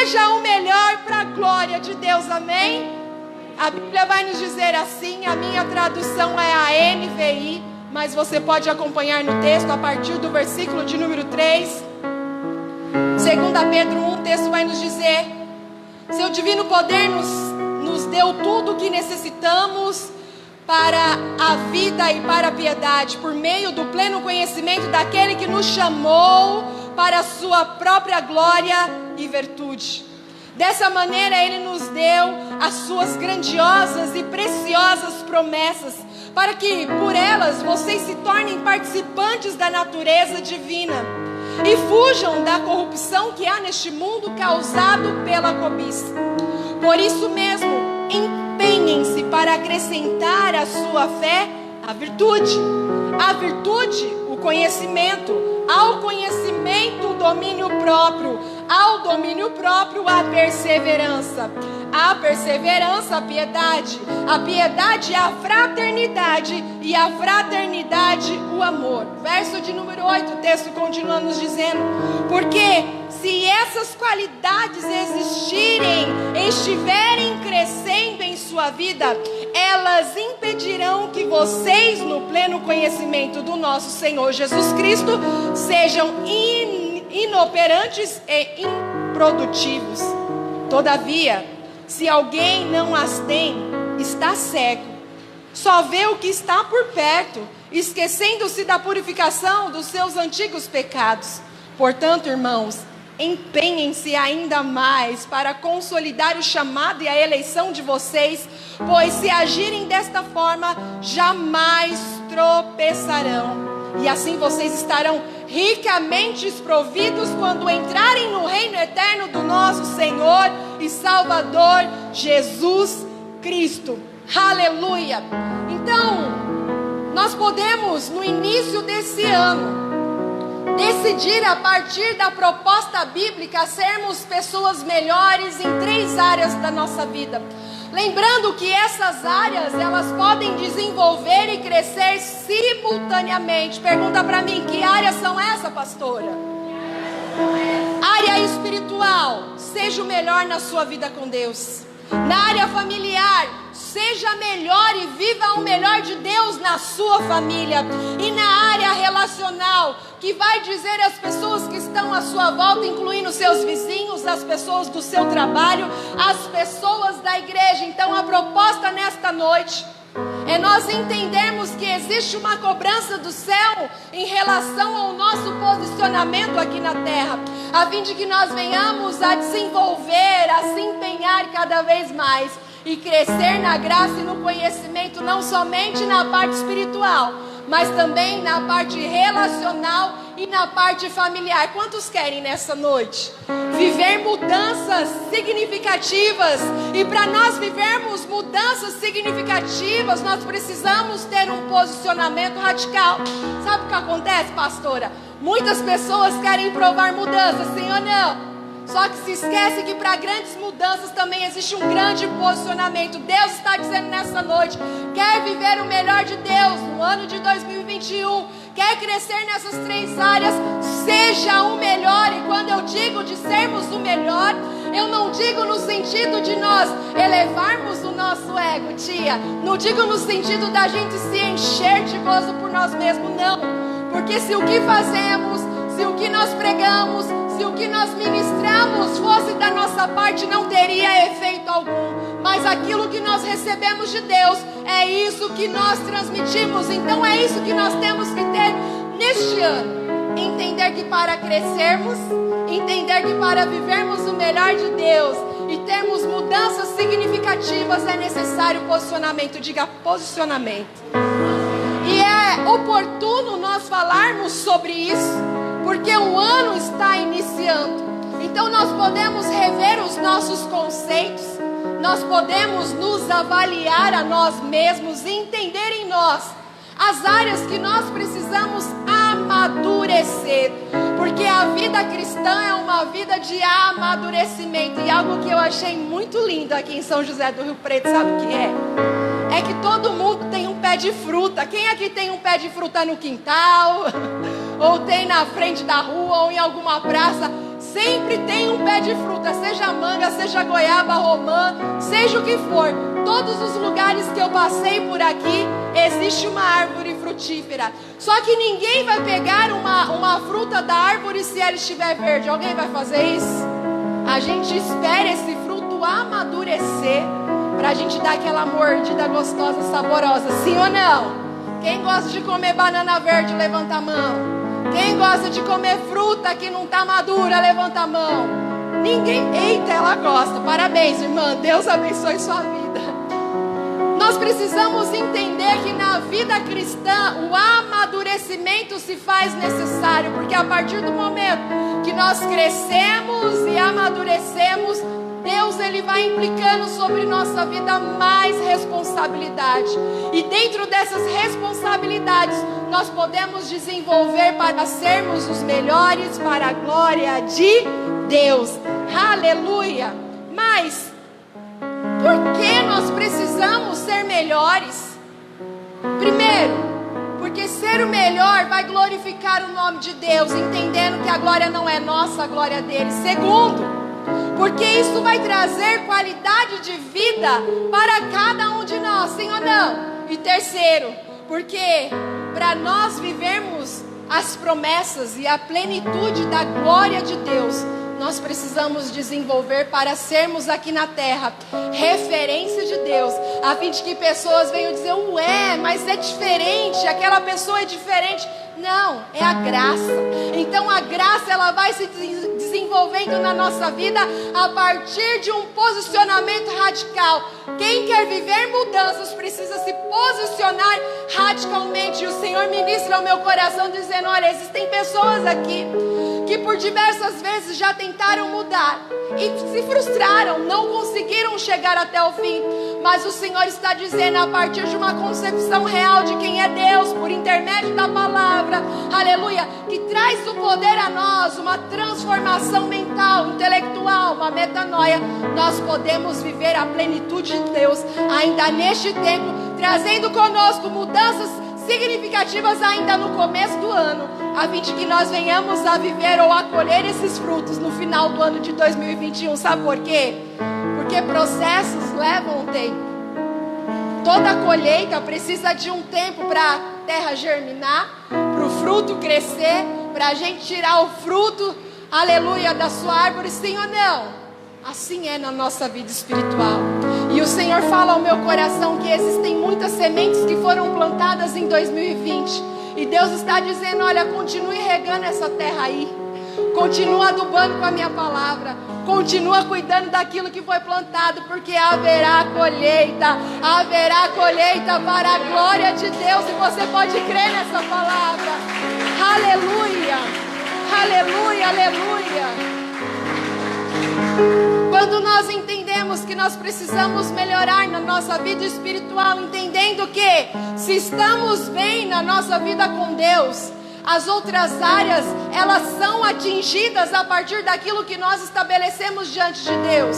seja o melhor para a glória de Deus, amém? A Bíblia vai nos dizer assim, a minha tradução é a NVI, mas você pode acompanhar no texto a partir do versículo de número 3. 2 Pedro 1, o texto vai nos dizer: seu divino poder nos deu tudo o que necessitamos para a vida e para a piedade, por meio do pleno conhecimento daquele que nos chamou para a sua própria glória e virtude. Dessa maneira Ele nos deu as suas grandiosas e preciosas promessas, para que por elas vocês se tornem participantes da natureza divina e fujam da corrupção que há neste mundo causado pela cobiça. Por isso mesmo, empenhem-se para acrescentar à sua fé a virtude, o conhecimento, ao conhecimento o domínio próprio, ao domínio próprio a perseverança, a perseverança a piedade a fraternidade e a fraternidade o amor. Verso de número 8, o texto continua nos dizendo: porque se essas qualidades estiverem crescendo em sua vida, elas impedirão que vocês, no pleno conhecimento do nosso Senhor Jesus Cristo, sejam inoperantes e improdutivos. Todavia, se alguém não as tem, está cego, só vê o que está por perto, esquecendo-se da purificação dos seus antigos pecados. Portanto, irmãos, empenhem-se ainda mais para consolidar o chamado e a eleição de vocês, pois se agirem desta forma, jamais tropeçarão. E assim vocês estarão ricamente desprovidos quando entrarem no reino eterno do nosso Senhor e Salvador Jesus Cristo. Aleluia! Então, nós podemos no início desse ano decidir, a partir da proposta bíblica, sermos pessoas melhores em 3 áreas da nossa vida. Lembrando que essas áreas, elas podem desenvolver e crescer simultaneamente. Pergunta para mim, que áreas são essas, pastora? Área espiritual, seja o melhor na sua vida com Deus. Na área familiar, seja melhor e viva o melhor de Deus na sua família. E na área relacional, que vai dizer às pessoas que estão à sua volta, incluindo seus vizinhos, as pessoas do seu trabalho, as pessoas da igreja. Então a proposta nesta noite é nós entendermos que existe uma cobrança do céu em relação ao nosso posicionamento aqui na terra, a fim de que nós venhamos a desenvolver, a se empenhar cada vez mais e crescer na graça e no conhecimento, não somente na parte espiritual, mas também na parte relacional e na parte familiar. Quantos querem nessa noite viver mudanças significativas? E para nós vivermos mudanças significativas, nós precisamos ter um posicionamento radical. Sabe o que acontece, pastora? Muitas pessoas querem provar mudanças, sim ou não? Só que se esquece que para grandes mudanças também existe um grande posicionamento. Deus está dizendo nessa noite: quer viver o melhor de Deus no ano de 2021, quer crescer nessas 3 áreas, seja o melhor. E quando eu digo de sermos o melhor, eu não digo no sentido de nós elevarmos o nosso ego, tia. Não digo no sentido da gente se encher de gozo por nós mesmos, não. Porque se o que fazemos, se o que nós pregamos, se o que nós ministramos fosse da nossa parte, não teria efeito algum. Mas aquilo que nós recebemos de Deus, é isso que nós transmitimos. Então é isso que nós temos que ter neste ano. Entender que para crescermos, entender que para vivermos o melhor de Deus e termos mudanças significativas, é necessário posicionamento. Diga posicionamento. E é oportuno nós falarmos sobre isso, porque o ano está iniciando. Então nós podemos rever os nossos conceitos, nós podemos nos avaliar a nós mesmos e entender em nós as áreas que nós precisamos amadurecer, porque a vida cristã é uma vida de amadurecimento. E algo que eu achei muito lindo aqui em São José do Rio Preto, sabe o que é? É que todo mundo tem um pé de fruta. Quem aqui tem um pé de fruta no quintal? Ou tem na frente da rua, ou em alguma praça? Sempre tem um pé de fruta, seja manga, seja goiaba, romã, seja o que for. Todos os lugares que eu passei por aqui, existe uma árvore frutífera. Só que ninguém vai pegar uma fruta da árvore se ela estiver verde. Alguém vai fazer isso? A gente espera esse fruto amadurecer para a gente dar aquela mordida gostosa, saborosa. Sim ou não? Quem gosta de comer banana verde, levanta a mão. Quem gosta de comer fruta que não está madura, levanta a mão. Ninguém. Eita, ela gosta. Parabéns, irmã. Deus abençoe sua vida. Nós precisamos entender que na vida cristã o amadurecimento se faz necessário, porque a partir do momento que nós crescemos e amadurecemos, Deus ele vai implicando sobre nossa vida mais responsabilidade. E dentro dessas responsabilidades, nós podemos desenvolver para sermos os melhores para a glória de Deus. Aleluia! Mas por que nós precisamos ser melhores? Primeiro, porque ser o melhor vai glorificar o nome de Deus, entendendo que a glória não é nossa, a glória é dele. Segundo, porque isso vai trazer qualidade de vida para cada um de nós, sim ou não? E terceiro, porque para nós vivermos as promessas e a plenitude da glória de Deus, nós precisamos desenvolver para sermos aqui na terra referência de Deus, a fim de que pessoas venham dizer: ué, mas é diferente, aquela pessoa é diferente. Não, é a graça. Então a graça ela vai se desenvolvendo na nossa vida a partir de um posicionamento radical. Quem quer viver mudanças precisa se posicionar radicalmente. E o Senhor ministra ao meu coração dizendo: olha, existem pessoas aqui que por diversas vezes já tentaram mudar e se frustraram, não conseguiram chegar até o fim. Mas o Senhor está dizendo, a partir de uma concepção real de quem é Deus, por intermédio da palavra, aleluia, que traz o poder a nós, uma transformação mental, intelectual, uma metanoia, nós podemos viver a plenitude de Deus ainda neste tempo, trazendo conosco mudanças significativas ainda no começo do ano, a fim de que nós venhamos a viver ou a colher esses frutos no final do ano de 2021. Sabe por quê? Porque processos levam um tempo. Toda colheita precisa de um tempo para a terra germinar, para o fruto crescer, para a gente tirar o fruto, aleluia, da sua árvore, sim ou não? Assim é na nossa vida espiritual. E o Senhor fala ao meu coração que existem muitas sementes que foram plantadas em 2020. E Deus está dizendo: olha, continue regando essa terra aí. Continua adubando com a minha palavra. Continua cuidando daquilo que foi plantado, porque haverá colheita para a glória de Deus. E você pode crer nessa palavra. Aleluia, aleluia, aleluia. Quando nós entendemos que nós precisamos melhorar na nossa vida espiritual, entendendo que se estamos bem na nossa vida com Deus, as outras áreas, elas são atingidas a partir daquilo que nós estabelecemos diante de Deus.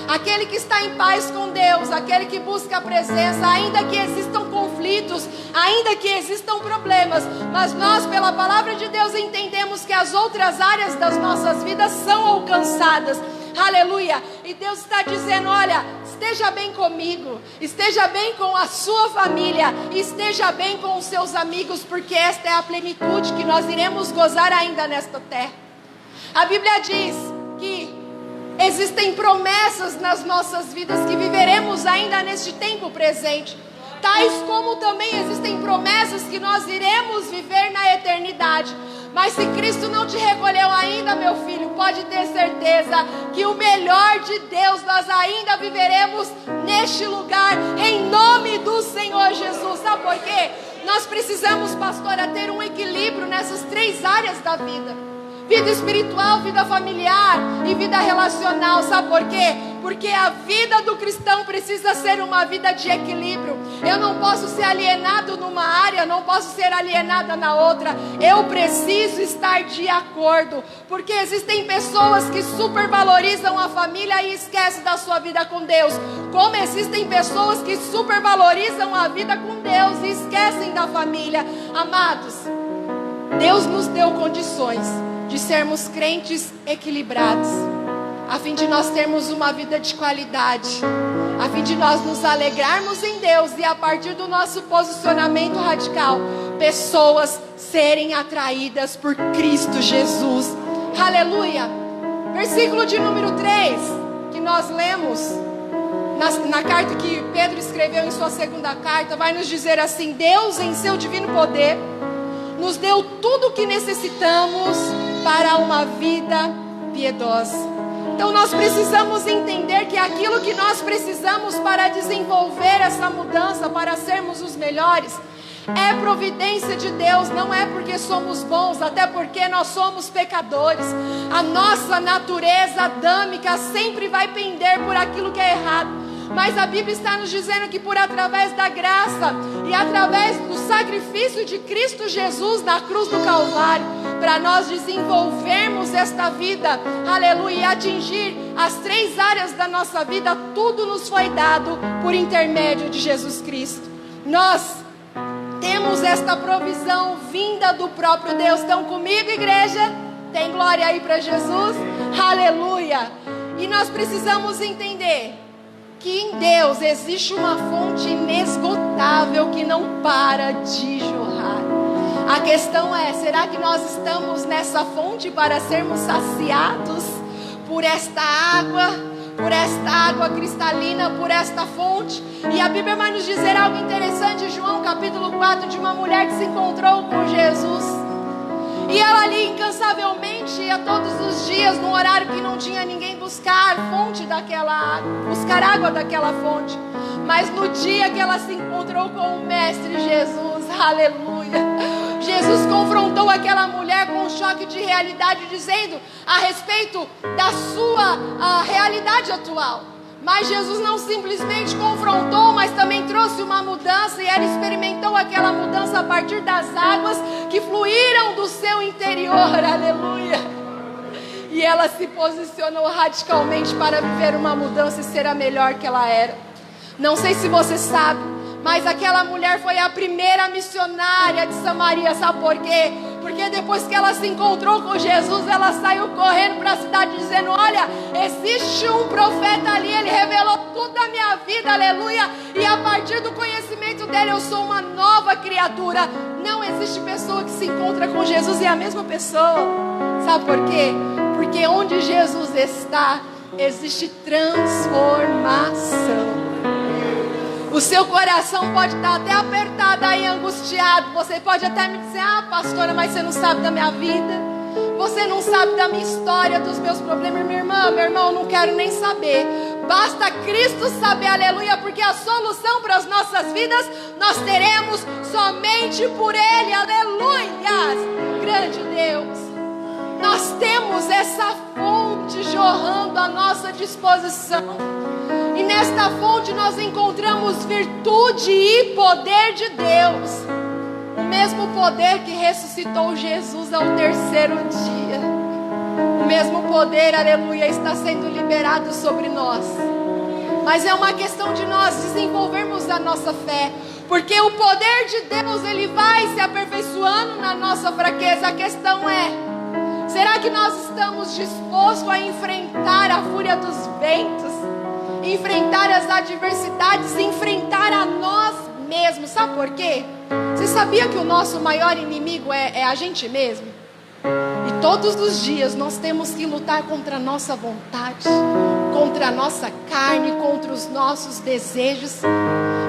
Aquele que está em paz com Deus, aquele que busca a presença, ainda que existam conflitos, ainda que existam problemas, mas nós, pela palavra de Deus, entendemos que as outras áreas das nossas vidas são alcançadas. Aleluia. E Deus está dizendo: olha, esteja bem comigo, esteja bem com a sua família, esteja bem com os seus amigos, porque esta é a plenitude que nós iremos gozar ainda nesta terra. A Bíblia diz que existem promessas nas nossas vidas que viveremos ainda neste tempo presente, tais como também existem promessas que nós iremos viver na eternidade. Mas se Cristo não te recolheu ainda, meu filho, pode ter certeza que o melhor de Deus nós ainda viveremos neste lugar, em nome do Senhor Jesus. Sabe por quê? Nós precisamos, pastora, ter um equilíbrio nessas três áreas da vida: vida espiritual, vida familiar e vida relacional. Sabe por quê? Porque a vida do cristão precisa ser uma vida de equilíbrio. Eu não posso ser alienado numa área, não posso ser alienada na outra. Eu preciso estar de acordo, porque existem pessoas que supervalorizam a família e esquecem da sua vida com Deus, como existem pessoas que supervalorizam a vida com Deus e esquecem da família. Amados, Deus nos deu condições de de sermos crentes equilibrados, a fim de nós termos uma vida de qualidade, a fim de nós nos alegrarmos em Deus e a partir do nosso posicionamento radical, pessoas serem atraídas por Cristo Jesus. Aleluia! Versículo de número 3, que nós lemos na carta que Pedro escreveu em sua segunda carta, vai nos dizer assim: Deus, em seu divino poder, nos deu tudo o que necessitamos para uma vida piedosa. Então nós precisamos entender que aquilo que nós precisamos para desenvolver essa mudança, para sermos os melhores, é providência de Deus, não é porque somos bons, até porque nós somos pecadores. A nossa natureza adâmica sempre vai pender por aquilo que é errado. Mas a Bíblia está nos dizendo que através da graça e através do sacrifício de Cristo Jesus na cruz do Calvário, para nós desenvolvermos esta vida, aleluia, e atingir as 3 áreas da nossa vida, tudo nos foi dado por intermédio de Jesus Cristo. Nós temos esta provisão vinda do próprio Deus. Estão comigo, igreja? Tem glória aí para Jesus? Aleluia! E nós precisamos entender que em Deus existe uma fonte inesgotável que não para de jorrar. A questão é, será que nós estamos nessa fonte para sermos saciados por esta água cristalina, por esta fonte? E a Bíblia vai nos dizer algo interessante, João capítulo 4, de uma mulher que se encontrou com Jesus. E ela ali incansavelmente ia todos os dias, num horário que não tinha ninguém, buscar fonte daquela água, buscar água daquela fonte. Mas no dia que ela se encontrou com o Mestre Jesus, aleluia, Jesus confrontou aquela mulher com um choque de realidade, dizendo a respeito da sua realidade atual. Mas Jesus não simplesmente confrontou, mas também trouxe uma mudança, e ela experimentou aquela mudança a partir das águas que fluíram do seu interior, aleluia. E ela se posicionou radicalmente para viver uma mudança e ser a melhor que ela era. Não sei se você sabe, mas aquela mulher foi a primeira missionária de Samaria. Sabe por quê? Porque depois que ela se encontrou com Jesus, ela saiu correndo para a cidade dizendo: olha, existe um profeta ali, ele revelou tudo a minha vida, aleluia. E a partir do conhecimento dele eu sou uma nova criatura. Não existe pessoa que se encontra com Jesus e é a mesma pessoa. Sabe por quê? Porque onde Jesus está, existe transformação. O seu coração pode estar até apertado aí, angustiado. Você pode até me dizer: ah, pastora, mas você não sabe da minha vida. Você não sabe da minha história, dos meus problemas. Minha irmã, meu irmão, eu não quero nem saber. Basta Cristo saber, aleluia, porque a solução para as nossas vidas nós teremos somente por Ele, aleluia. Grande Deus, nós temos essa fonte jorrando à nossa disposição. E nesta fonte nós encontramos virtude e poder de Deus. O mesmo poder que ressuscitou Jesus ao 3º dia. O mesmo poder, aleluia, está sendo liberado sobre nós. Mas é uma questão de nós desenvolvermos a nossa fé. Porque o poder de Deus, ele vai se aperfeiçoando na nossa fraqueza. A questão é: será que nós estamos dispostos a enfrentar a fúria dos ventos? Enfrentar as adversidades, enfrentar a nós mesmos. Sabe por quê? Você sabia que o nosso maior inimigo é a gente mesmo? E todos os dias nós temos que lutar contra a nossa vontade, contra a nossa carne, contra os nossos desejos.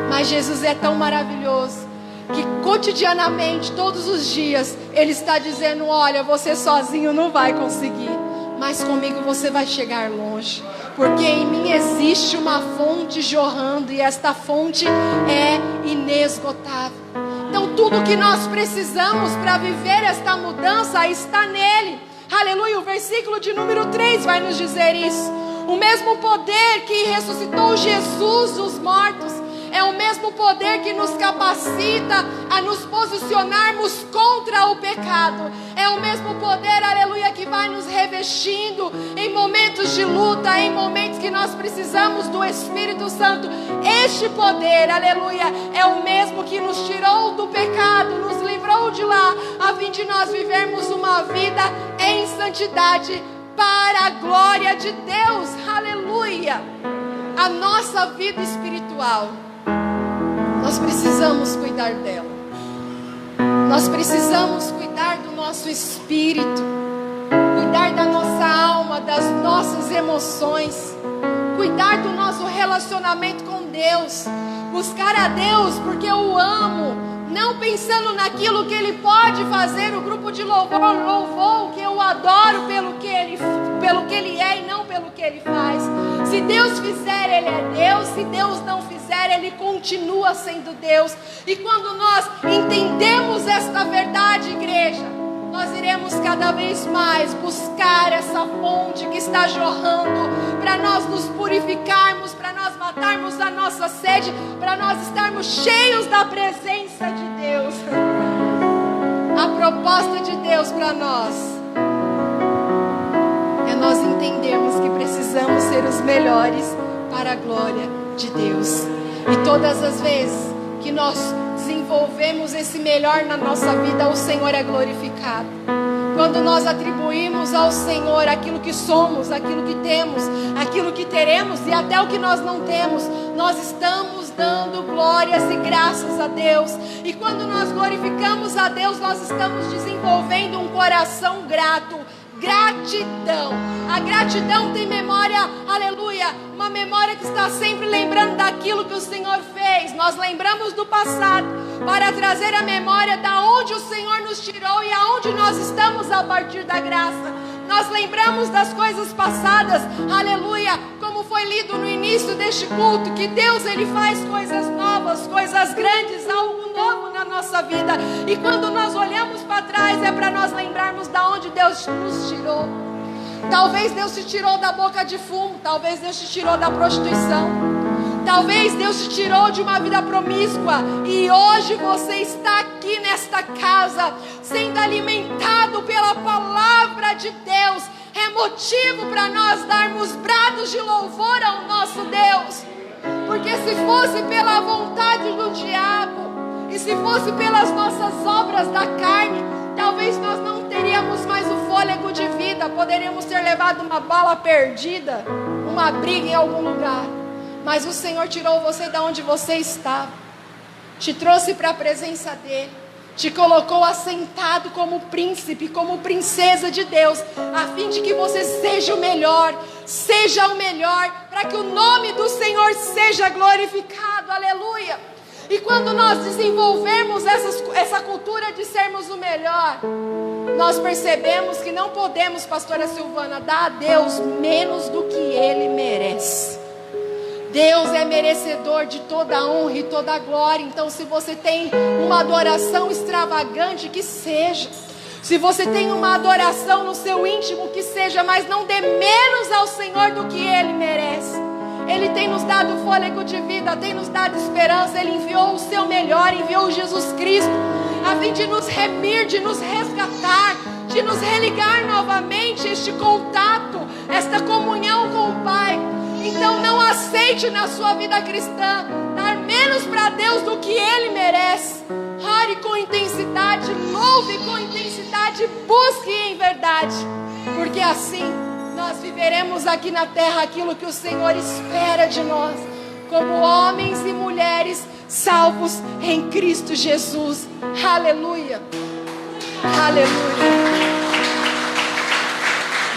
Mas Jesus é tão maravilhoso que cotidianamente, todos os dias, Ele está dizendo: olha, você sozinho não vai conseguir, mas comigo você vai chegar longe. Porque em mim existe uma fonte jorrando, e esta fonte é inesgotável. Então tudo que nós precisamos para viver esta mudança está nele. Aleluia, o versículo de número 3 vai nos dizer isso. O mesmo poder que ressuscitou Jesus dos mortos É o mesmo poder que nos capacita a nos posicionarmos contra o pecado. É o mesmo poder, aleluia, que vai nos revestindo em momentos de luta, em momentos que nós precisamos do Espírito Santo. Este poder, aleluia, é o mesmo que nos tirou do pecado, nos livrou de lá, a fim de nós vivermos uma vida em santidade para a glória de Deus. Aleluia. A nossa vida espiritual, nós precisamos cuidar dela. Nós precisamos cuidar do nosso espírito, cuidar da nossa alma, das nossas emoções, cuidar do nosso relacionamento com Deus, buscar a Deus porque eu o amo, não pensando naquilo que Ele pode fazer. O grupo de louvor louvou que eu adoro pelo que Ele é e não pelo que Ele faz. Se Deus fizer, Ele é Deus. Se Deus não fizer, Ele continua sendo Deus. E quando nós entendemos esta verdade, igreja, nós iremos cada vez mais buscar essa fonte que está jorrando, para nós nos purificarmos, para nós matarmos a nossa sede, para nós estarmos cheios da presença de Deus. A proposta de Deus para nós é nós entendermos que precisamos ser os melhores para a glória de Deus. E todas as vezes que nós desenvolvemos esse melhor na nossa vida, o Senhor é glorificado. Quando nós atribuímos ao Senhor aquilo que somos, aquilo que temos, aquilo que teremos e até o que nós não temos, nós estamos dando glórias e graças a Deus. E quando nós glorificamos a Deus, nós estamos desenvolvendo um coração grato. Gratidão. A gratidão tem memória, aleluia, uma memória que está sempre lembrando daquilo que o Senhor fez. Nós lembramos do passado para trazer a memória da onde o Senhor nos tirou e aonde nós estamos a partir da graça. Nós lembramos das coisas passadas, aleluia, como foi lido no início deste culto, que Deus, Ele faz coisas novas, coisas grandes, algo novo na nossa vida. E quando nós olhamos para trás, é para nós lembrarmos da onde Deus nos tirou. Talvez Deus te tirou da boca de fumo, talvez Deus te tirou da prostituição, talvez Deus te tirou de uma vida promíscua, e hoje você está aqui nesta casa, sendo alimentado pela palavra de Deus. É motivo para nós darmos brados de louvor ao nosso Deus, porque se fosse pela vontade do diabo, e se fosse pelas nossas obras da carne, talvez nós não teríamos mais o fôlego de vida, poderíamos ter levado uma bala perdida, uma briga em algum lugar. Mas o Senhor tirou você de onde você estava, te trouxe para a presença dEle, te colocou assentado como príncipe, como princesa de Deus, a fim de que você seja o melhor, para que o nome do Senhor seja glorificado, aleluia. E quando nós desenvolvermos essa cultura de sermos o melhor, nós percebemos que não podemos, pastora Silvana, dar a Deus menos do que Ele merece. Deus é merecedor de toda a honra e toda a glória. Então, se você tem uma adoração extravagante, que seja. Se você tem uma adoração no seu íntimo, que seja, mas não dê menos ao Senhor do que Ele merece. Ele tem nos dado fôlego de vida, tem nos dado esperança. Ele enviou o seu melhor, enviou Jesus Cristo, a fim de nos remir, de nos resgatar, de nos religar novamente este contato, esta comunhão com o Pai. Então não aceite na sua vida cristã dar menos para Deus do que Ele merece. Ore com intensidade, louve com intensidade, busque em verdade, porque assim nós viveremos aqui na terra aquilo que o Senhor espera de nós, como homens e mulheres salvos em Cristo Jesus. Aleluia, aleluia.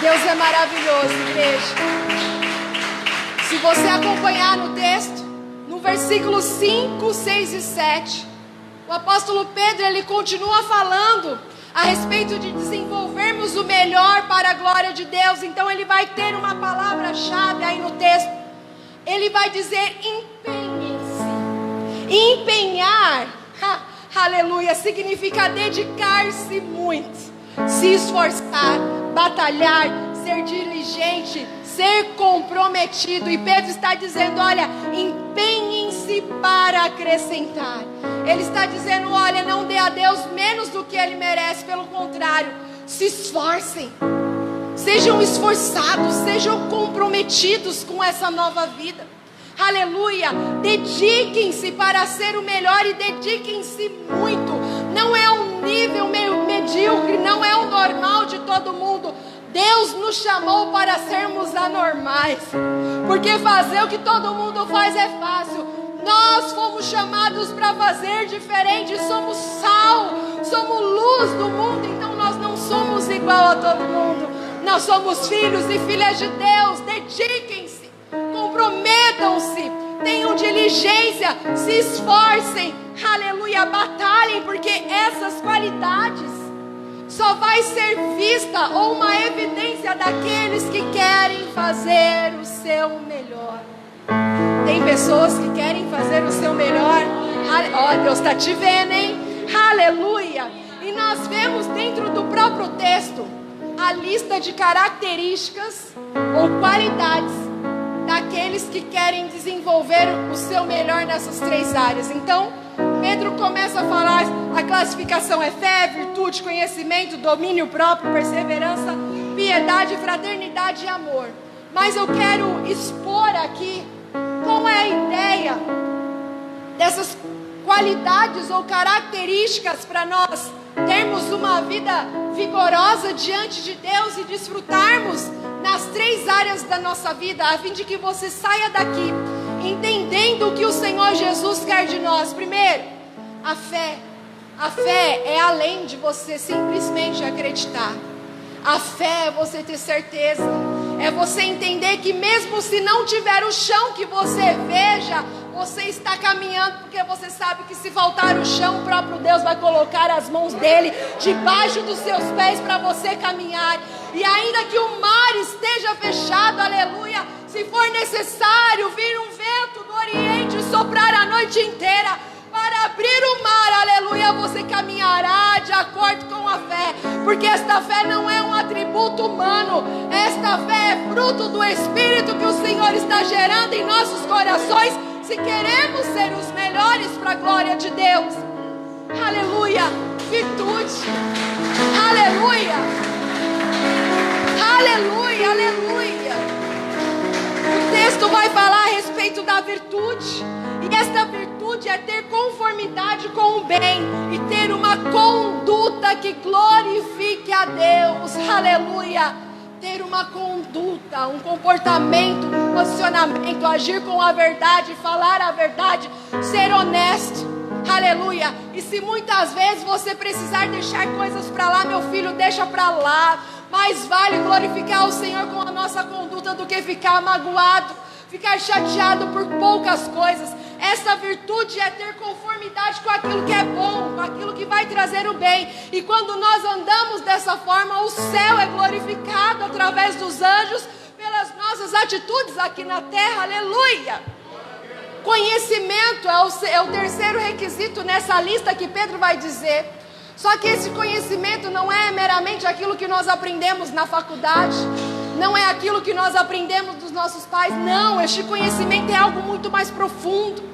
Deus é maravilhoso, igreja. Se você acompanhar no texto, no versículo 5, 6 e 7, o apóstolo Pedro, ele continua falando a respeito de desenvolvermos o melhor para a glória de Deus. Então ele vai ter uma palavra-chave aí no texto. Ele vai dizer: empenhem-se. Empenhar, aleluia, significa dedicar-se muito, se esforçar, batalhar, ser diligente, ser comprometido. E Pedro está dizendo: olha, empenhem-se dediquem-se para acrescentar. Ele está dizendo: olha, não dê a Deus menos do que Ele merece, pelo contrário, se esforcem, sejam esforçados, sejam comprometidos com essa nova vida. Aleluia, dediquem-se para ser o melhor e dediquem-se muito. Não é um nível meio medíocre, não é o normal de todo mundo. Deus nos chamou para sermos anormais, porque fazer o que todo mundo faz é fácil. Nós fomos chamados para fazer diferente. Somos sal, somos luz do mundo. Então nós não somos igual a todo mundo. Nós somos filhos e filhas de Deus. Dediquem-se, comprometam-se, tenham diligência, se esforcem, aleluia, batalhem, porque essas qualidades só vai ser vista ou uma evidência daqueles que querem fazer o seu melhor. Tem pessoas que querem fazer o seu melhor. Ó, Deus está te vendo, hein? Aleluia. E nós vemos dentro do próprio texto a lista de características ou qualidades daqueles que querem desenvolver o seu melhor nessas três áreas. Então, Pedro começa a falar, a classificação é fé, virtude, conhecimento, domínio próprio, perseverança, piedade, fraternidade e amor. Mas eu quero expor aqui qual é a ideia dessas qualidades ou características para nós termos uma vida vigorosa diante de Deus e desfrutarmos nas três áreas da nossa vida, a fim de que você saia daqui entendendo o que o Senhor Jesus quer de nós. Primeiro, a fé. A fé é além de você simplesmente acreditar. A fé é você ter certeza, é você entender que mesmo se não tiver o chão que você veja, você está caminhando, porque você sabe que se faltar o chão, o próprio Deus vai colocar as mãos dele debaixo dos seus pés para você caminhar. E ainda que o mar esteja fechado, aleluia, se for necessário vir um vento do Oriente e soprar a noite inteira para abrir o mar, aleluia, você caminhará de acordo com a fé, porque esta fé não é um atributo humano, esta fé é fruto do Espírito que o Senhor está gerando em nossos corações, se queremos ser os melhores para a glória de Deus. Aleluia, virtude, aleluia, aleluia, aleluia. O texto vai falar a respeito da virtude, e esta virtude é ter conformidade com o bem e ter uma conduta que glorifique a Deus. Aleluia. Ter uma conduta, um comportamento, um posicionamento, agir com a verdade, falar a verdade, ser honesto. Aleluia. E se muitas vezes você precisar deixar coisas para lá, meu filho, deixa para lá. Mais vale glorificar o Senhor com a nossa conduta do que ficar magoado, ficar chateado por poucas coisas. Essa virtude é ter conformidade com aquilo que é bom, com aquilo que vai trazer o bem. E quando nós andamos dessa forma, o céu é glorificado através dos anjos pelas nossas atitudes aqui na terra. Aleluia! Conhecimento é o terceiro requisito nessa lista que Pedro vai dizer. Só que esse conhecimento não é meramente aquilo que nós aprendemos na faculdade, não é aquilo que nós aprendemos dos nossos pais. Não, este conhecimento é algo muito mais profundo.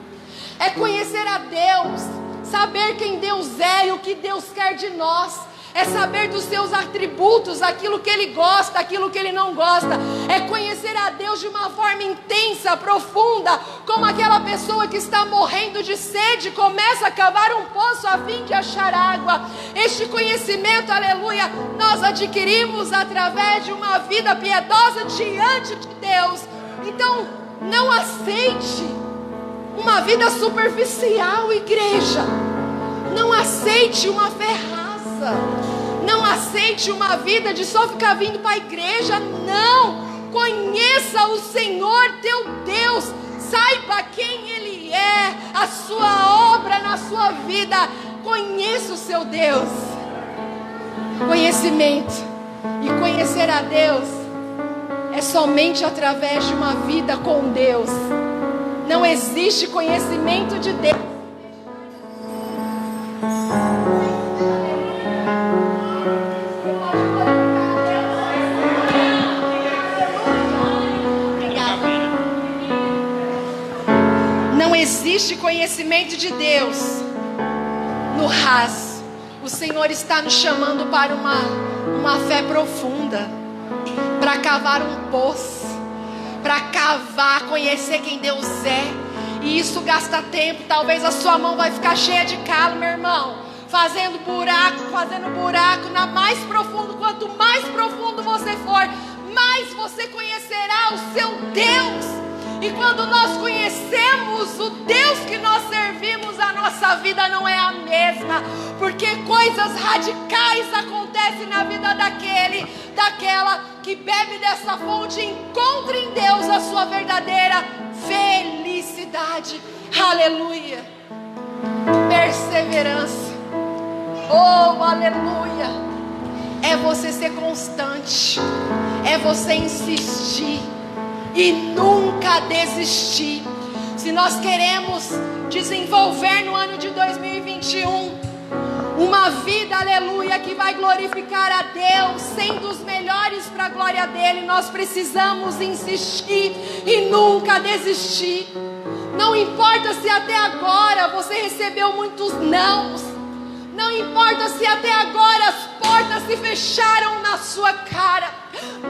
É conhecer a Deus, saber quem Deus é e o que Deus quer de nós. É saber dos seus atributos, aquilo que Ele gosta, aquilo que Ele não gosta. É conhecer a Deus de uma forma intensa, profunda, como aquela pessoa que está morrendo de sede, começa a cavar um poço a fim de achar água. Este conhecimento, aleluia, nós adquirimos através de uma vida piedosa diante de Deus. Então, não aceite uma vida superficial, igreja. Não aceite uma fé rasa. Não aceite uma vida de só ficar vindo para a igreja. Não. Conheça o Senhor teu Deus. Saiba quem Ele é, a sua obra na sua vida. Conheça o seu Deus. Conhecimento e conhecer a Deus é somente através de uma vida com Deus. Não existe conhecimento de Deus. Não existe conhecimento de Deus no raso. O Senhor está nos chamando para uma fé profunda, para cavar um poço, para cavar, conhecer quem Deus é. E isso gasta tempo. Talvez a sua mão vai ficar cheia de calo, meu irmão, fazendo buraco na mais profundo. Quanto mais profundo você for, mais você conhecerá o seu Deus. E quando nós conhecemos o Deus que nós servimos, a nossa vida não é a mesma, porque coisas radicais acontecem na vida daquela que bebe dessa fonte e encontra em Deus a sua verdadeira felicidade. Aleluia. Perseverança. Oh, aleluia. É você ser constante, é você insistir e nunca desistir. Se nós queremos desenvolver no ano de 2021 uma vida, aleluia, que vai glorificar a Deus, sendo os melhores para a glória dele, nós precisamos insistir e nunca desistir. Não importa se até agora você recebeu muitos nãos, não importa se até agora as portas se fecharam na sua cara,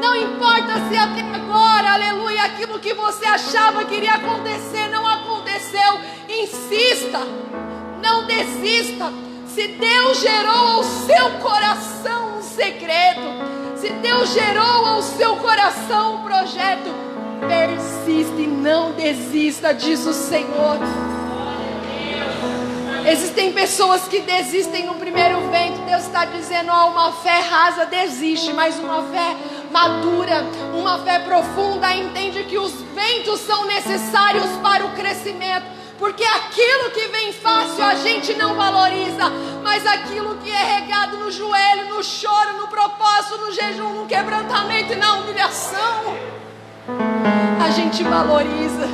não importa se até agora, aleluia, aquilo que você achava que iria acontecer não aconteceu. Insista, não desista. Se Deus gerou ao seu coração um segredo, se Deus gerou ao seu coração um projeto, persista e não desista, diz o Senhor. Existem pessoas que desistem no primeiro vento. Deus está dizendo, uma fé rasa desiste, mas uma fé madura, uma fé profunda, entende que os ventos são necessários para o crescimento. Porque aquilo que vem fácil a gente não valoriza, mas aquilo que é regado no joelho, no choro, no propósito, no jejum, no quebrantamento e na humilhação, a gente valoriza,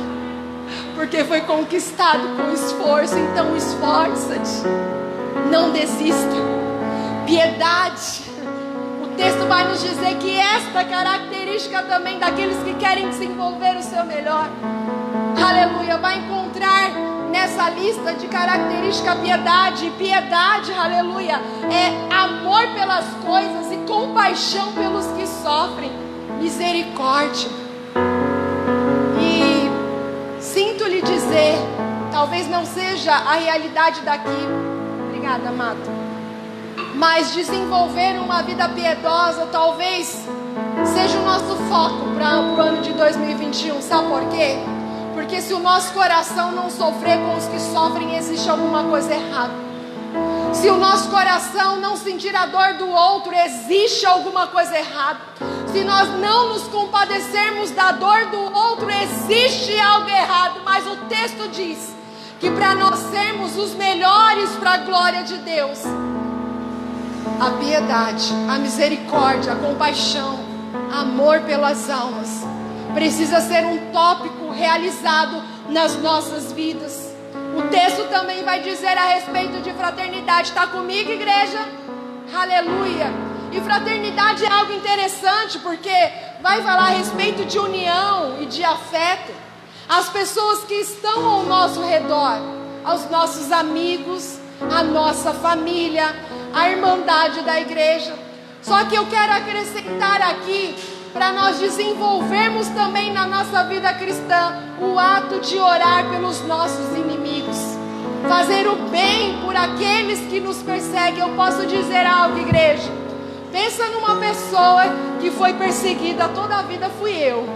porque foi conquistado com esforço. Então esforça-te, não desista. Piedade, o texto vai nos dizer que esta característica também daqueles que querem desenvolver o seu melhor, aleluia, vai encontrar nessa lista de característica piedade. Piedade, aleluia, é amor pelas coisas e compaixão pelos que sofrem, misericórdia. E sinto lhe dizer, talvez não seja a realidade daqui, obrigada, amado, mas desenvolver uma vida piedosa talvez seja o nosso foco para o ano de 2021. Sabe por quê? Porque se o nosso coração não sofrer com os que sofrem, existe alguma coisa errada. Se o nosso coração não sentir a dor do outro, existe alguma coisa errada. Se nós não nos compadecermos da dor do outro, existe algo errado. Mas o texto diz que para nós sermos os melhores para a glória de Deus, a piedade, a misericórdia, a compaixão, amor pelas almas, precisa ser um tópico realizado nas nossas vidas. O texto também vai dizer a respeito de fraternidade. Está comigo, igreja? Aleluia. E fraternidade é algo interessante, porque vai falar a respeito de união e de afeto. As pessoas que estão ao nosso redor, aos nossos amigos, a nossa família, a irmandade da igreja. Só que eu quero acrescentar aqui, para nós desenvolvermos também na nossa vida cristã, o ato de orar pelos nossos inimigos, fazer o bem por aqueles que nos perseguem. Eu posso dizer algo, igreja? Pensa numa pessoa que foi perseguida, toda a vida fui eu.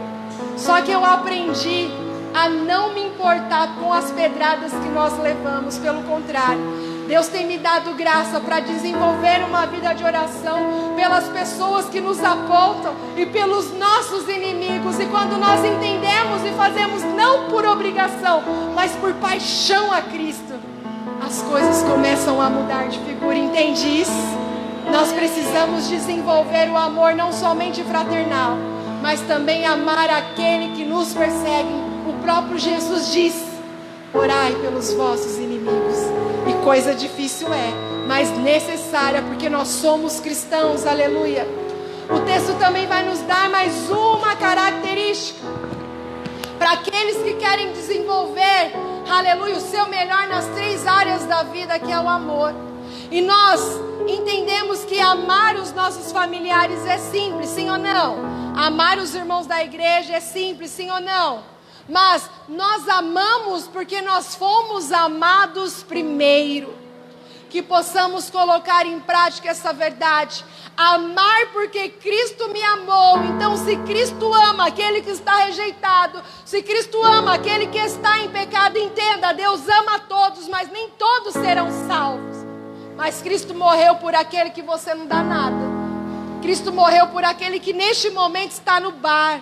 Só que eu aprendi a não me importar com as pedradas que nós levamos. Pelo contrário, Deus tem me dado graça para desenvolver uma vida de oração pelas pessoas que nos apontam e pelos nossos inimigos. E quando nós entendemos e fazemos não por obrigação, mas por paixão a Cristo, as coisas começam a mudar de figura. Entende isso? Nós precisamos desenvolver o amor não somente fraternal, mas também amar aquele que nos persegue. O próprio Jesus disse: orai pelos vossos inimigos. E coisa difícil é, mas necessária, porque nós somos cristãos, aleluia. O texto também vai nos dar mais uma característica para aqueles que querem desenvolver, aleluia, o seu melhor nas 3 áreas da vida, que é o amor. E nós entendemos que amar os nossos familiares é simples, sim ou não? Amar os irmãos da igreja é simples, sim ou não? Mas nós amamos porque nós fomos amados primeiro. Que possamos colocar em prática essa verdade. Amar porque Cristo me amou. Então, se Cristo ama aquele que está rejeitado, se Cristo ama aquele que está em pecado, entenda, Deus ama todos, mas nem todos serão salvos. Mas Cristo morreu por aquele que você não dá nada. Cristo morreu por aquele que neste momento está no bar,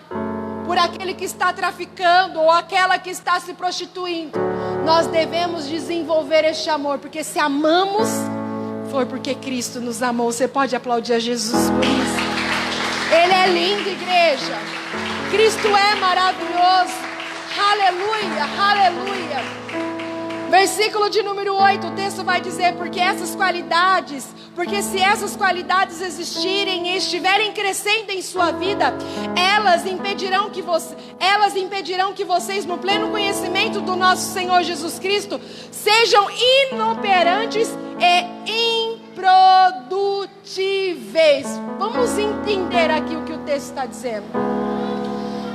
por aquele que está traficando ou aquela que está se prostituindo. Nós devemos desenvolver este amor, porque se amamos, foi porque Cristo nos amou. Você pode aplaudir a Jesus por isso. Ele é lindo, igreja. Cristo é maravilhoso. Aleluia, aleluia. Versículo de número 8, o texto vai dizer, porque se essas qualidades existirem e estiverem crescendo em sua vida, elas impedirão que vocês, no pleno conhecimento do nosso Senhor Jesus Cristo, sejam inoperantes e improdutíveis. Vamos entender aqui o que o texto está dizendo.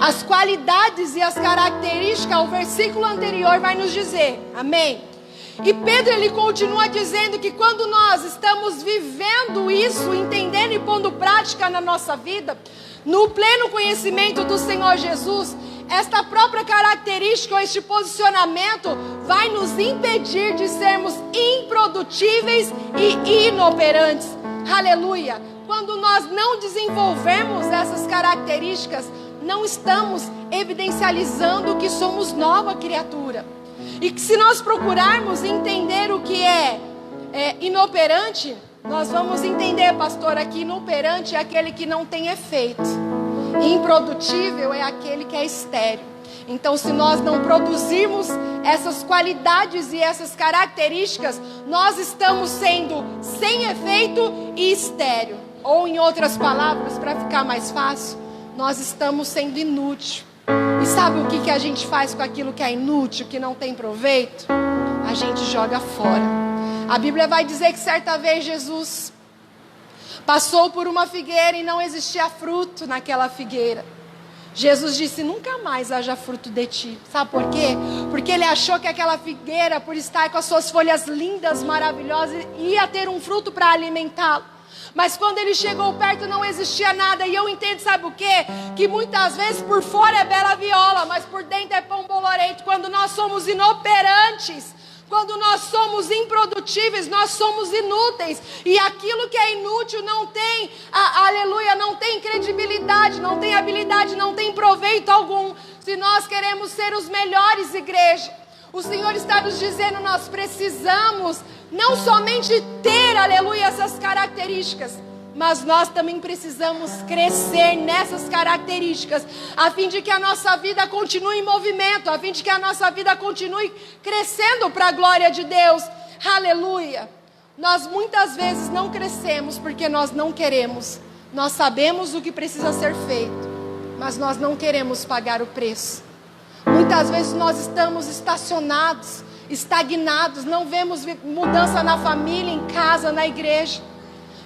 As qualidades e as características, o versículo anterior vai nos dizer, amém? E Pedro, ele continua dizendo que quando nós estamos vivendo isso, entendendo e pondo prática na nossa vida, no pleno conhecimento do Senhor Jesus, esta própria característica ou este posicionamento vai nos impedir de sermos improdutíveis e inoperantes. Aleluia! Quando nós não desenvolvemos essas características, não estamos evidencializando que somos nova criatura. E que se nós procurarmos entender o que é inoperante, nós vamos entender, pastora, que inoperante é aquele que não tem efeito. Improdutível é aquele que é estéril. Então, se nós não produzirmos essas qualidades e essas características, nós estamos sendo sem efeito e estéril. Ou, em outras palavras, para ficar mais fácil, nós estamos sendo inútil. E sabe o que a gente faz com aquilo que é inútil, que não tem proveito? A gente joga fora. A Bíblia vai dizer que certa vez Jesus passou por uma figueira e não existia fruto naquela figueira. Jesus disse, nunca mais haja fruto de ti. Sabe por quê? Porque ele achou que aquela figueira, por estar com as suas folhas lindas, maravilhosas, ia ter um fruto para alimentá-lo. Mas quando ele chegou perto não existia nada. E eu entendo, sabe o quê? Que muitas vezes por fora é bela viola, mas por dentro é pão bolorento. Quando nós somos inoperantes, quando nós somos improdutíveis, nós somos inúteis. E aquilo que é inútil não tem, aleluia, não tem credibilidade, não tem habilidade, não tem proveito algum. Se nós queremos ser os melhores, igreja, o Senhor está nos dizendo, nós precisamos não somente ter, aleluia, essas características, mas nós também precisamos crescer nessas características, a fim de que a nossa vida continue em movimento, a fim de que a nossa vida continue crescendo para a glória de Deus, aleluia. Nós muitas vezes não crescemos porque nós não queremos, nós sabemos o que precisa ser feito, mas nós não queremos pagar o preço. Muitas vezes nós estamos estacionados, estagnados, não vemos mudança na família, em casa, na igreja.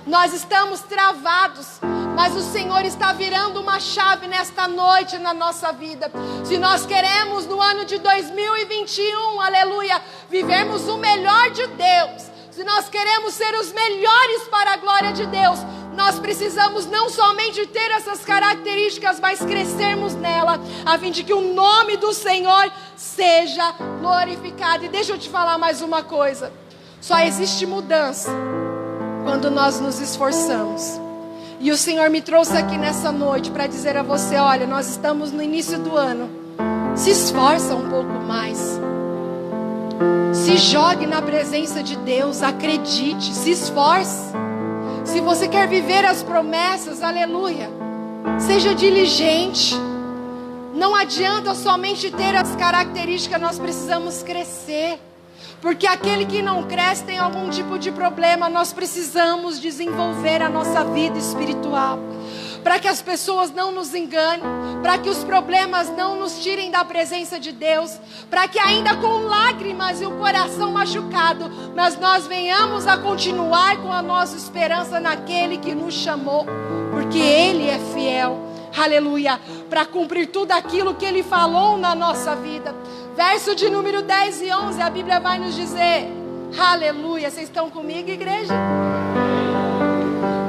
Nós estamos travados, mas o Senhor está virando uma chave nesta noite na nossa vida. Se nós queremos no ano de 2021, aleluia, vivermos o melhor de Deus, se nós queremos ser os melhores para a glória de Deus, nós precisamos não somente ter essas características, mas crescermos nela, a fim de que o nome do Senhor seja glorificado. E deixa eu te falar mais uma coisa, só existe mudança quando nós nos esforçamos. E o Senhor me trouxe aqui nessa noite para dizer a você, olha, nós estamos no início do ano, se esforça um pouco mais, se jogue na presença de Deus, acredite, se esforce. Se você quer viver as promessas, aleluia, seja diligente. Não adianta somente ter as características, nós precisamos crescer. Porque aquele que não cresce tem algum tipo de problema. Nós precisamos desenvolver a nossa vida espiritual. para que as pessoas não nos enganem, para que os problemas não nos tirem da presença de Deus, para que ainda com lágrimas e o coração machucado, mas nós venhamos a continuar com a nossa esperança naquele que nos chamou, porque Ele é fiel, aleluia, para cumprir tudo aquilo que Ele falou na nossa vida. Verso de número 10 e 11, a Bíblia vai nos dizer, aleluia, vocês estão comigo, igreja?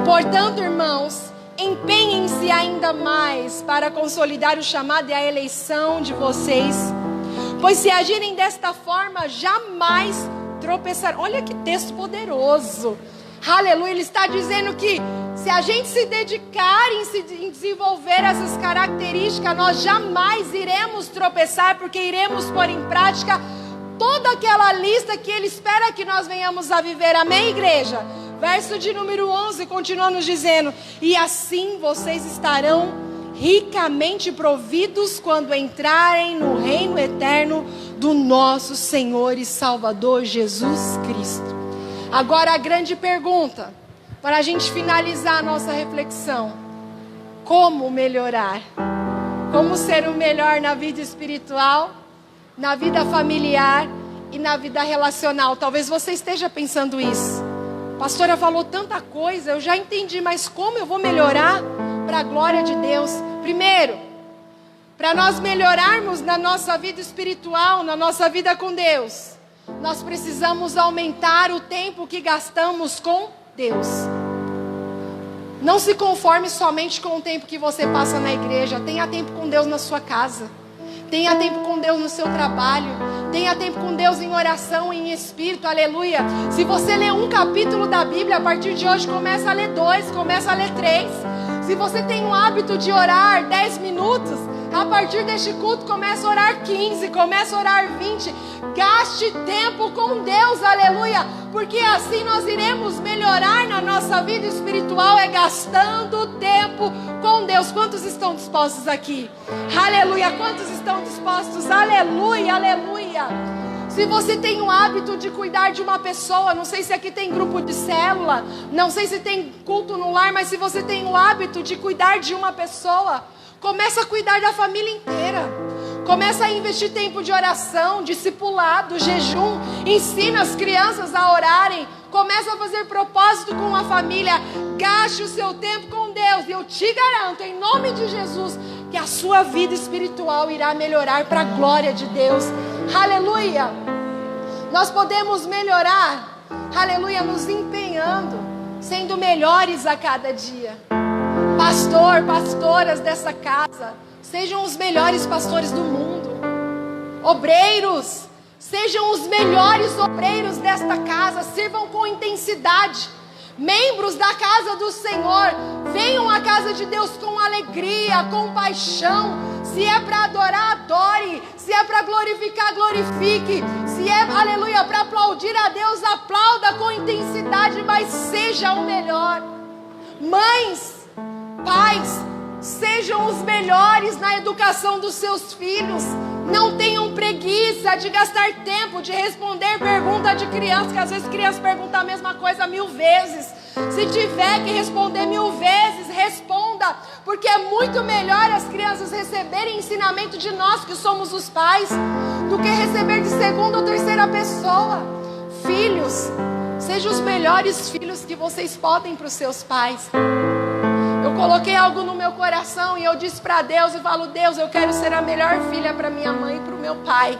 Portanto, irmãos, empenhem-se ainda mais para consolidar o chamado e a eleição de vocês, pois se agirem desta forma, jamais tropeçarão. Olha que texto poderoso, aleluia. Ele está dizendo que se a gente se dedicar em desenvolver essas características, nós jamais iremos tropeçar, porque iremos pôr em prática toda aquela lista que Ele espera que nós venhamos a viver, amém, igreja? Verso de número 11, continua nos dizendo, e assim vocês estarão ricamente providos quando entrarem no reino eterno do nosso Senhor e Salvador Jesus Cristo. Agora a grande pergunta, para a gente finalizar a nossa reflexão: como melhorar? Como ser o melhor na vida espiritual, na vida familiar e na vida relacional? Talvez você esteja pensando isso. A pastora falou tanta coisa, eu já entendi, mas como eu vou melhorar para a glória de Deus? Primeiro, para nós melhorarmos na nossa vida espiritual, na nossa vida com Deus, nós precisamos aumentar o tempo que gastamos com Deus. Não se conforme somente com o tempo que você passa na igreja. Tenha tempo com Deus na sua casa. Tenha tempo com Deus no seu trabalho. Tenha tempo com Deus em oração, em espírito, aleluia. Se você lê um capítulo da Bíblia, a partir de hoje começa a ler 2, começa a ler 3. Se você tem o hábito de orar 10 minutos, a partir deste culto começa a orar 15, começa a orar 20. Gaste tempo com Deus, aleluia, porque assim nós iremos melhorar na nossa vida espiritual, é gastando tempo com Deus. Quantos estão dispostos aqui? Aleluia, quantos estão dispostos? Aleluia, aleluia. Se você tem o hábito de cuidar de uma pessoa, não sei se aqui tem grupo de célula, não sei se tem culto no lar, mas se você tem o hábito de cuidar de uma pessoa, começa a cuidar da família inteira. Começa a investir tempo de oração, discipulado, jejum. Ensina as crianças a orarem. Começa a fazer propósito com a família. Gaste o seu tempo com Deus. E eu te garanto, em nome de Jesus, que a sua vida espiritual irá melhorar para a glória de Deus. Aleluia. Nós podemos melhorar, aleluia, nos empenhando, sendo melhores a cada dia. Pastor, pastoras dessa casa, sejam os melhores pastores do mundo. Obreiros, sejam os melhores obreiros desta casa. Sirvam com intensidade. Membros da casa do Senhor, venham à casa de Deus com alegria, com paixão. Se é para adorar, adore. Se é para glorificar, glorifique. Se é, aleluia, para aplaudir a Deus, aplauda com intensidade, mas seja o melhor. Mães, pais, sejam os melhores na educação dos seus filhos. Não tenham preguiça de gastar tempo, de responder pergunta de criança, que às vezes crianças perguntam a mesma coisa 1000 vezes. Se tiver que responder 1000 vezes, responda, porque é muito melhor as crianças receberem ensinamento de nós, que somos os pais, do que receber de segunda ou terceira pessoa. Filhos, sejam os melhores filhos que vocês podem para os seus pais. Eu coloquei algo no meu coração e eu disse para Deus, eu falo: Deus, eu quero ser a melhor filha para minha mãe e para o meu pai.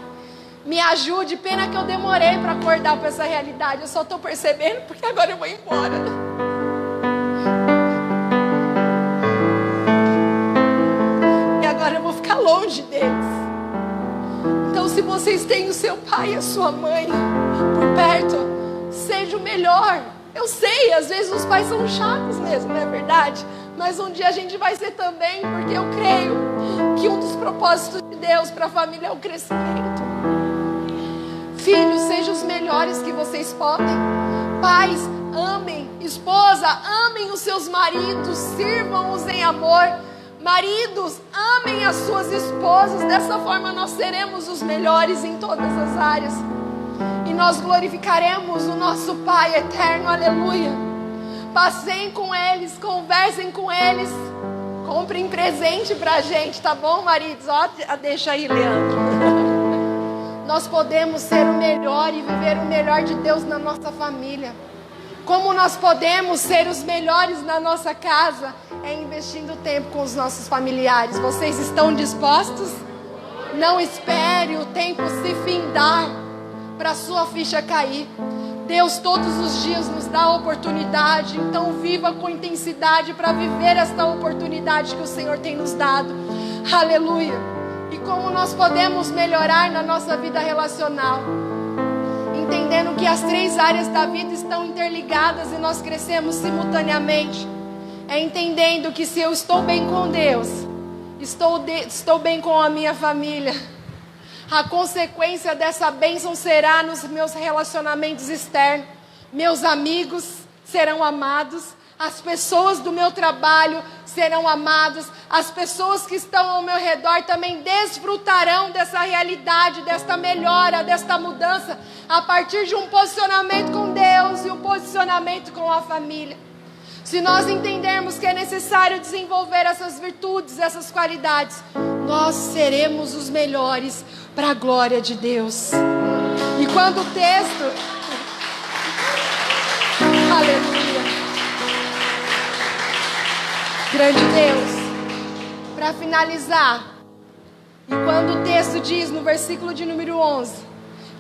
Me ajude, pena que eu demorei para acordar para essa realidade. Eu só estou percebendo porque agora eu vou embora. E agora eu vou ficar longe deles. Então, se vocês têm o seu pai e a sua mãe por perto, seja o melhor. Eu sei, às vezes os pais são chatos mesmo, não é verdade? Mas um dia a gente vai ser também, porque eu creio que um dos propósitos de Deus para a família é o crescimento. Filhos, sejam os melhores que vocês podem. Pais, amem. Esposa, amem os seus maridos, sirvam-os em amor. Maridos, amem as suas esposas. Dessa forma nós seremos os melhores em todas as áreas. E nós glorificaremos o nosso Pai eterno, aleluia. Passeiem com eles, conversem com eles. Comprem presente pra gente, tá bom, maridos? Ó, deixa aí, Leandro. Nós podemos ser o melhor e viver o melhor de Deus na nossa família. Como nós podemos ser os melhores na nossa casa? É investindo tempo com os nossos familiares. Vocês estão dispostos? Não espere o tempo se findar para a sua ficha cair. Deus todos os dias nos dá a oportunidade. Então viva com intensidade para viver esta oportunidade que o Senhor tem nos dado. Aleluia. E como nós podemos melhorar na nossa vida relacional? Entendendo que as 3 áreas da vida estão interligadas e nós crescemos simultaneamente. É entendendo que se eu estou bem com Deus, estou bem com a minha família. A consequência dessa bênção será nos meus relacionamentos externos. Meus amigos serão amados. As pessoas do meu trabalho serão amadas. As pessoas que estão ao meu redor também desfrutarão dessa realidade, desta melhora, desta mudança, a partir de um posicionamento com Deus e um posicionamento com a família. Se nós entendermos que é necessário desenvolver essas virtudes, essas qualidades, nós seremos os melhores para a glória de Deus. E quando o texto... Aleluia. Grande Deus. Para finalizar, e quando o texto diz no versículo de número 11,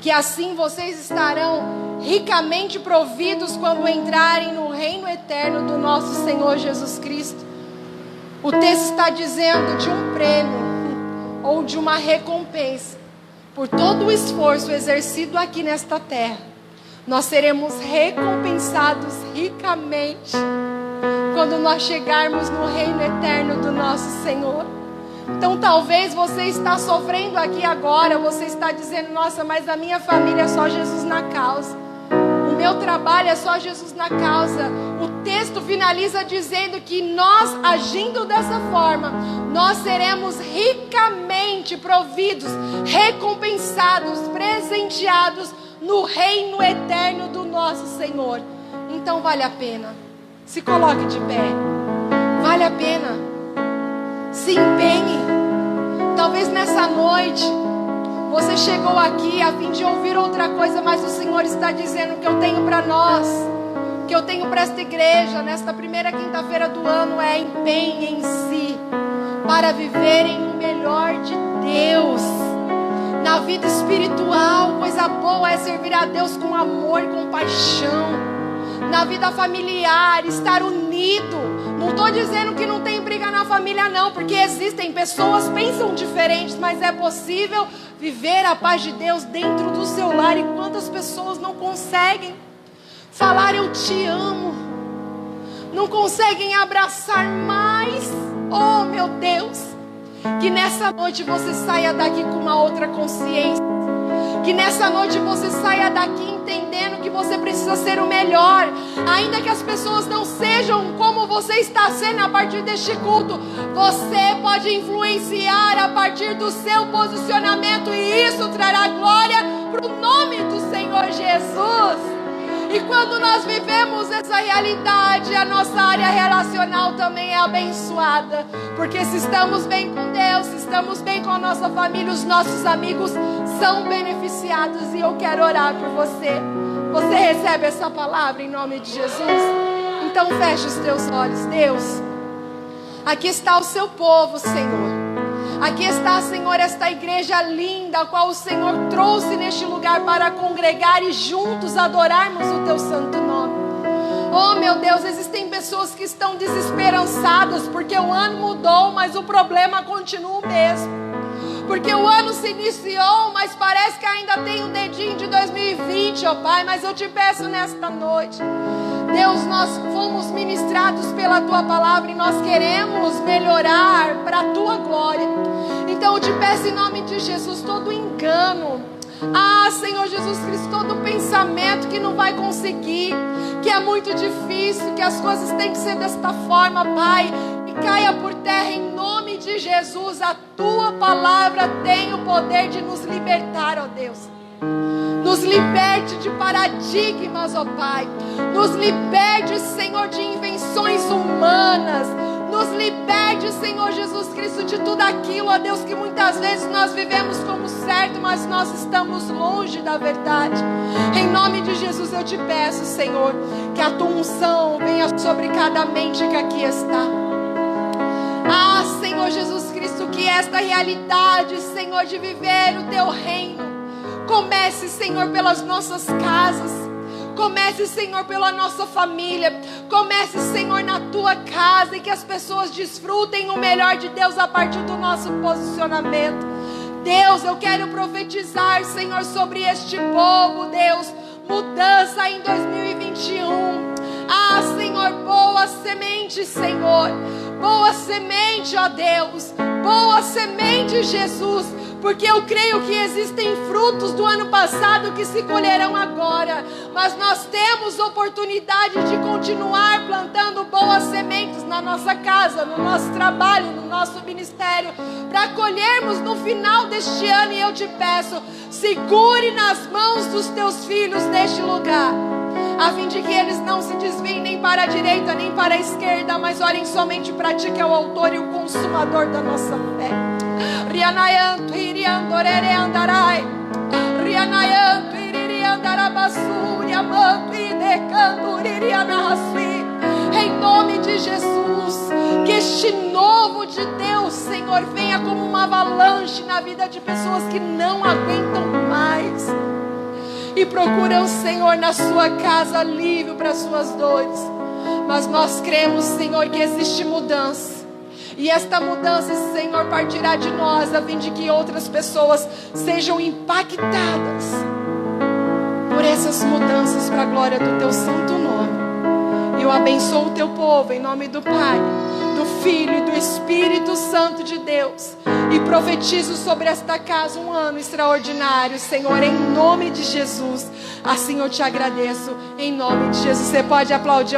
que assim vocês estarão ricamente providos quando entrarem no reino eterno do nosso Senhor Jesus Cristo. O texto está dizendo de um prêmio ou de uma recompensa por todo o esforço exercido aqui nesta terra. Nós seremos recompensados ricamente quando nós chegarmos no reino eterno do nosso Senhor. Então talvez você está sofrendo aqui agora, você está dizendo, nossa, mas a minha família é só Jesus na causa. O meu trabalho é só Jesus na causa. O texto finaliza dizendo que nós, agindo dessa forma, nós seremos ricamente providos, recompensados, presenteados no reino eterno do nosso Senhor. Então vale a pena. Se coloque de pé. Vale a pena. Se empenhe. Talvez nessa noite você chegou aqui a fim de ouvir outra coisa, mas o Senhor está dizendo que eu tenho para nós, que eu tenho para esta igreja, nesta primeira quinta-feira do ano, é empenhe em si, para viverem o melhor de Deus. Na vida espiritual, coisa boa é servir a Deus com amor e com paixão. Na vida familiar, estar unido. Não estou dizendo que não tem briga na família não, porque existem pessoas que pensam diferentes, mas é possível viver a paz de Deus dentro do seu lar. E quantas pessoas não conseguem falar eu te amo, não conseguem abraçar mais? Oh meu Deus, que nessa noite você saia daqui com uma outra consciência, que nessa noite você saia daqui entendendo que você precisa ser o melhor, ainda que as pessoas não sejam como você está sendo a partir deste culto. Você pode influenciar a partir do seu posicionamento, e isso trará glória para o nome do Senhor Jesus. E quando nós vivemos essa realidade, a nossa área relacional também é abençoada. Porque se estamos bem com Deus, se estamos bem com a nossa família, os nossos amigos são beneficiados. E eu quero orar por você. Você recebe essa palavra em nome de Jesus? Então feche os teus olhos. Deus, aqui está o seu povo, Senhor. Aqui está, Senhor, esta igreja linda, a qual o Senhor trouxe neste lugar para congregar e juntos adorarmos o teu santo nome. Oh meu Deus, existem pessoas que estão desesperançadas porque o ano mudou, mas o problema continua o mesmo. Porque o ano se iniciou, mas parece que ainda tem um dedinho de 2020, ó Pai. Mas eu te peço nesta noite, Deus, nós fomos ministrados pela Tua palavra e nós queremos melhorar para a Tua glória. Então eu te peço em nome de Jesus, todo engano, Senhor Jesus Cristo, todo pensamento que não vai conseguir, que é muito difícil, que as coisas têm que ser desta forma, Pai, e caia por terra em nome de Jesus. A Tua palavra tem o poder de nos libertar, ó Deus. Nos liberte de paradigmas, ó Pai. Nos liberte, Senhor, de invenções humanas. Nos liberte, Senhor Jesus Cristo, de tudo aquilo, ó Deus, que muitas vezes nós vivemos como certo, mas nós estamos longe da verdade. Em nome de Jesus eu te peço, Senhor, que a tua unção venha sobre cada mente que aqui está. Ah, Senhor Jesus Cristo, que esta realidade, Senhor, de viver o teu reino, comece, Senhor, pelas nossas casas. Comece, Senhor, pela nossa família. Comece, Senhor, na tua casa. E que as pessoas desfrutem o melhor de Deus a partir do nosso posicionamento. Deus, eu quero profetizar, Senhor, sobre este povo, Deus. Mudança em 2021. Ah, Senhor, boa semente, Senhor. Boa semente, ó Deus. Boa semente, Jesus. Porque eu creio que existem frutos do ano passado que se colherão agora. Mas nós temos oportunidade de continuar plantando boas sementes na nossa casa, no nosso trabalho, no nosso ministério, para colhermos no final deste ano. E eu te peço, segure nas mãos dos teus filhos neste lugar, a fim de que eles não se desviem nem para a direita nem para a esquerda, mas olhem somente para ti, que é o autor e o consumador da nossa fé. Rianayanto iriandorere andarai, Rianayanto iriandarabassuri amanto e decanduririanassi. Em nome de Jesus, que este novo de Deus, Senhor, venha como uma avalanche na vida de pessoas que não aguentam mais e procuram, Senhor, na sua casa alívio para as suas dores. Mas nós cremos, Senhor, que existe mudança. E esta mudança, Senhor, partirá de nós, a fim de que outras pessoas sejam impactadas por essas mudanças, para a glória do teu santo nome. Eu abençoo o teu povo em nome do Pai, do Filho e do Espírito Santo de Deus. E profetizo sobre esta casa um ano extraordinário, Senhor, em nome de Jesus. Assim eu te agradeço, em nome de Jesus. Você pode aplaudir.